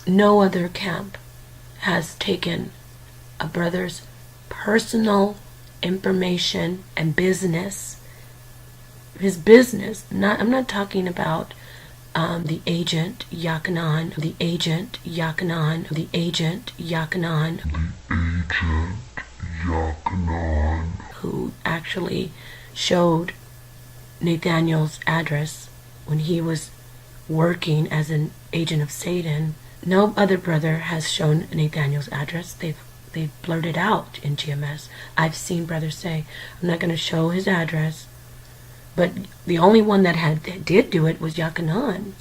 No other camp has taken a brother's personal information and business, his business. I'm not talking about the agent Yakanan, the agent Yakanan, the agent Yakanan, who actually showed Nathaniel's address when he was working as an agent of Satan. No other brother has shown Nathaniel's address. They've blurted out in GMS. I've seen brothers say, I'm not going to show his address. But the only one that did do it was Yakanan.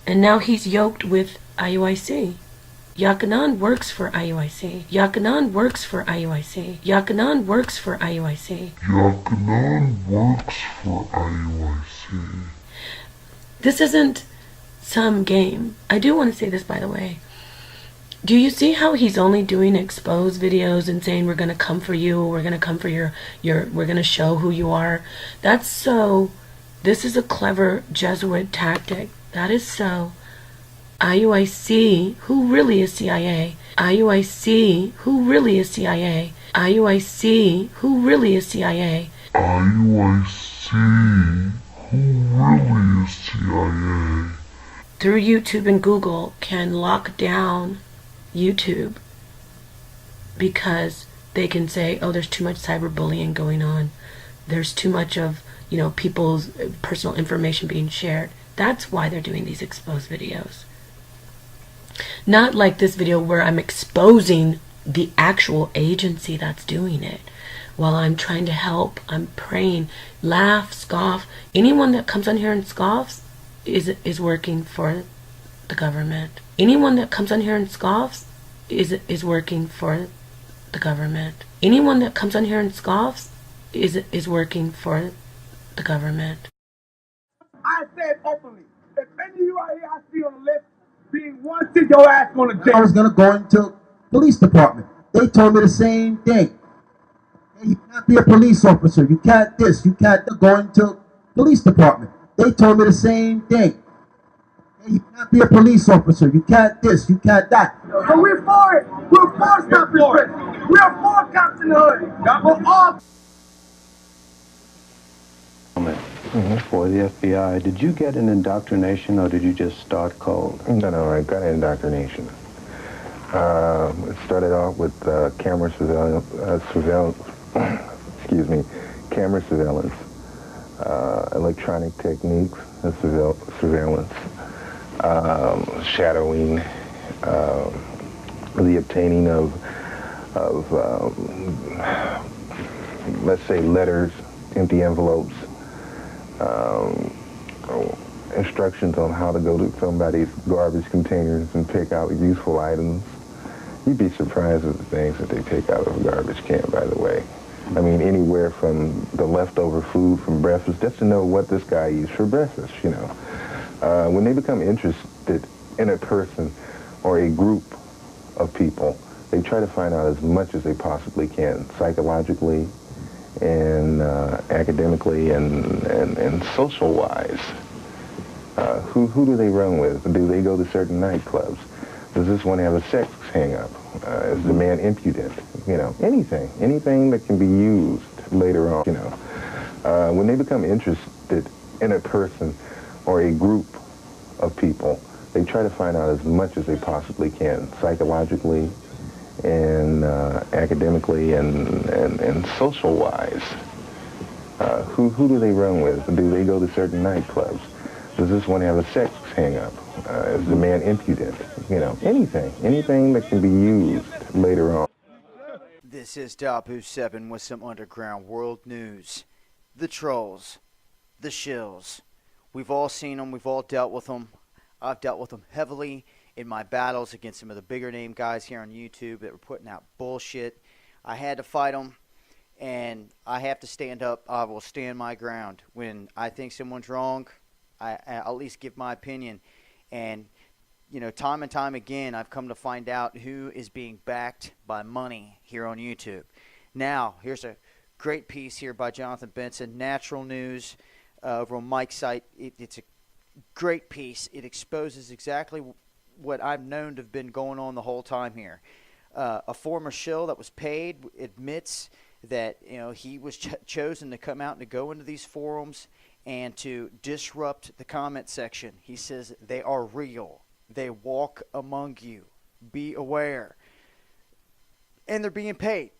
And now he's yoked with IUIC. Yakanan works for IUIC. Yakanan works for IUIC. Yakanan works for IUIC. Yakanan works for IUIC. This isn't some game. I do want to say this, by the way. Do you see how he's only doing exposed videos and saying we're going to come for you, we're going to come for your we're going to show who you are? That's so, this is a clever Jesuit tactic. That is so. IUIC, who really is CIA? IUIC, who really is CIA? IUIC, who really is CIA? IUIC, who really is CIA? Through YouTube and Google can lock down YouTube because they can say, oh, there's too much cyberbullying going on. There's too much of, people's personal information being shared. That's why they're doing these exposed videos. Not like this video where I'm exposing the actual agency that's doing it. While I'm trying to help, I'm praying, laugh, scoff. Anyone that comes on here and scoffs is working for the government. Anyone that comes on here and scoffs is working for the government. Anyone that comes on here and scoffs is working for the government. I said openly, if any of you out here I see on the list being wanted, your ass going to jail. I was going to go into police department. They told me the same thing. Hey, you can't be a police officer. You can't this. You can't go into police department. They told me the same thing. Hey, you can't be a police officer. You can't this. You can't that. So we're for it. We're for stopping prison. We're for cops in the hood. We're all... For the FBI, did you get an indoctrination or did you just start cold? No, I got an indoctrination. It started off with camera surveillance, camera surveillance, electronic techniques of surveillance, shadowing, the obtaining of let's say letters, empty envelopes, instructions on how to go to somebody's garbage containers and pick out useful items. You'd be surprised at the things that they take out of a garbage can, by the way. I mean, anywhere from the leftover food from breakfast, just to know what this guy eats for breakfast, When they become interested in a person or a group of people, they try to find out as much as they possibly can, psychologically and academically and social-wise. Who do they run with? Do they go to certain nightclubs? Does this one have a sex hang-up? Is the man impudent? Anything that can be used later on, When they become interested in a person or a group of people, they try to find out as much as they possibly can, psychologically and academically and social-wise. Who do they run with? Do they go to certain nightclubs? Does this one have a sex hang-up? Is the man impudent? Anything that can be used later on. This is Dabu7 with some underground world news. The trolls, the shills. We've all seen them. We've all dealt with them. I've dealt with them heavily in my battles against some of the bigger name guys here on YouTube that were putting out bullshit. I had to fight them, and I have to stand up. I will stand my ground. When I think someone's wrong, I'll at least give my opinion. And, time and time again, I've come to find out who is being backed by money here on YouTube. Now, here's a great piece here by Jonathan Benson, Natural News, over on Mike's site. It's a great piece. It exposes exactly what I've known to have been going on the whole time here. A former shill that was paid admits that he was chosen to come out and to go into these forums and to disrupt the comment section. He says they are real. They walk among you. Be aware. And they're being paid.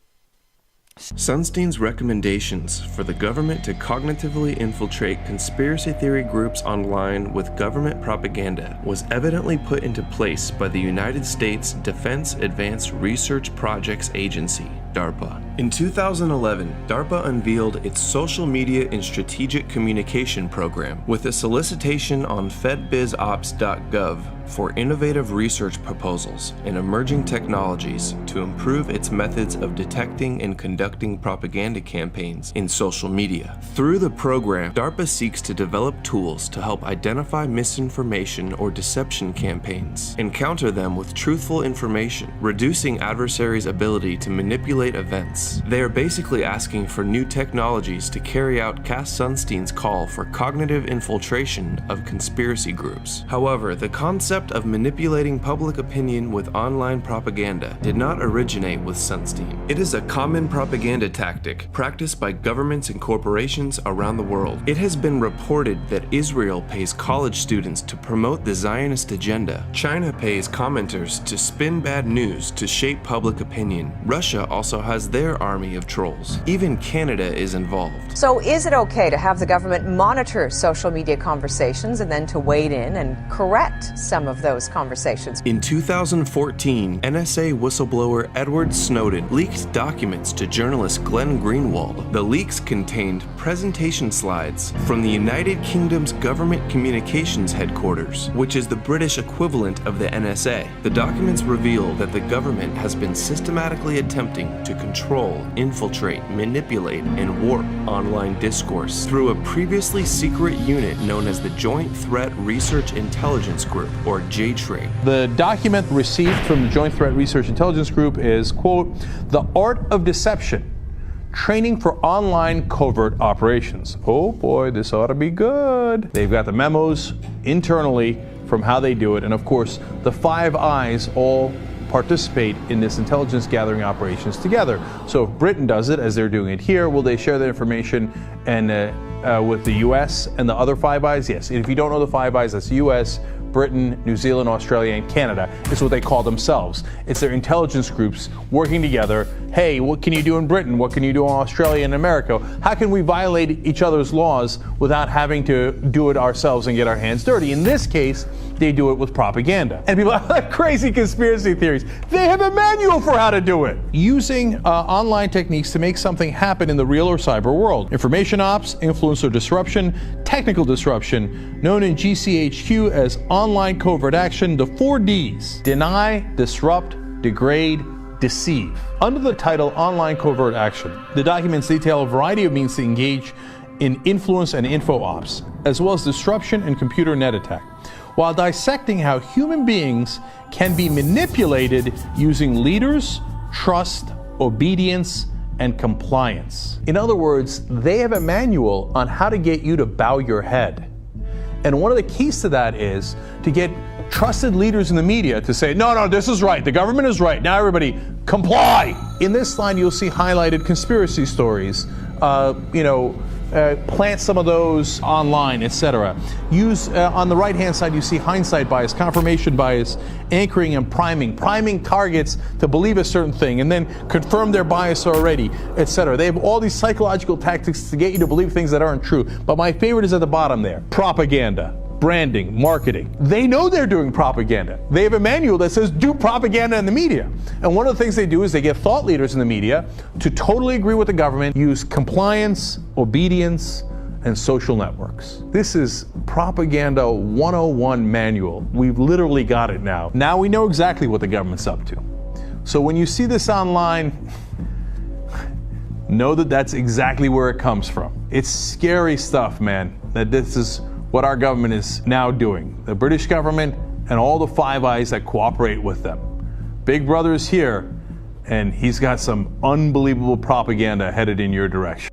Sunstein's recommendations for the government to cognitively infiltrate conspiracy theory groups online with government propaganda was evidently put into place by the United States Defense Advanced Research Projects Agency, DARPA. In 2011, DARPA unveiled its Social Media and Strategic Communication program with a solicitation on fedbizops.gov for innovative research proposals and emerging technologies to improve its methods of detecting and conducting propaganda campaigns in social media. Through the program, DARPA seeks to develop tools to help identify misinformation or deception campaigns and counter them with truthful information, reducing adversaries' ability to manipulate events. They are basically asking for new technologies to carry out Cass Sunstein's call for cognitive infiltration of conspiracy groups. However, the concept of manipulating public opinion with online propaganda did not originate with Sunstein. It is a common propaganda tactic practiced by governments and corporations around the world. It has been reported that Israel pays college students to promote the Zionist agenda. China pays commenters to spin bad news to shape public opinion. Russia also has their army of trolls. Even Canada is involved. So is it okay to have the government monitor social media conversations and then to wade in and correct some of those conversations? In 2014, NSA whistleblower Edward Snowden leaked documents to journalist Glenn Greenwald. The leaks contained presentation slides from the United Kingdom's Government Communications Headquarters, which is the British equivalent of the NSA. The documents reveal that the government has been systematically attempting to control, infiltrate, manipulate, and warp online discourse through a previously secret unit known as the Joint Threat Research Intelligence Group, or JTRIG. The document received from the Joint Threat Research Intelligence Group is, quote, "The Art of Deception, Training for Online Covert Operations." Oh boy, this ought to be good. They've got the memos internally from how they do it, and of course, the Five Eyes all participate in this intelligence gathering operations together. So if Britain does it, as they're doing it here, will they share that information and with the US and the other Five Eyes? Yes. And if you don't know the Five Eyes, that's the US, Britain, New Zealand, Australia, and Canada. It's what they call themselves. It's their intelligence groups working together. Hey, what can you do in Britain? What can you do in Australia and America? How can we violate each other's laws without having to do it ourselves and get our hands dirty? In this case, they do it with propaganda. And people have crazy conspiracy theories. They have a manual for how to do it. Using online techniques to make something happen in the real or cyber world. Information ops, influence or disruption, technical disruption, known in GCHQ as online covert action, the 4 Ds: deny, disrupt, degrade, deceive. Under the title Online Covert Action, the documents detail a variety of means to engage in influence and info ops, as well as disruption and computer net attack, while dissecting how human beings can be manipulated using leaders, trust, obedience, and compliance. In other words, they have a manual on how to get you to bow your head. And one of the keys to that is to get trusted leaders in the media to say, no, this is right, the government is right, now everybody comply. In this slide, you'll see highlighted conspiracy stories, plant some of those online, etc. Use, on the right-hand side, you see hindsight bias, confirmation bias, anchoring and priming targets to believe a certain thing, and then confirm their bias already, etc. They have all these psychological tactics to get you to believe things that aren't true. But my favorite is at the bottom there. Propaganda, branding, marketing. They know they're doing propaganda. They have a manual that says do propaganda in the media. And one of the things they do is they get thought leaders in the media to totally agree with the government, use compliance, obedience, and social networks. This is Propaganda 101 manual. We've literally got it now. Now we know exactly what the government's up to. So when you see this online, know that that's exactly where it comes from. It's scary stuff, man, that this is what our government is now doing. The British government and all the Five Eyes that cooperate with them. Big Brother is here, and he's got some unbelievable propaganda headed in your direction.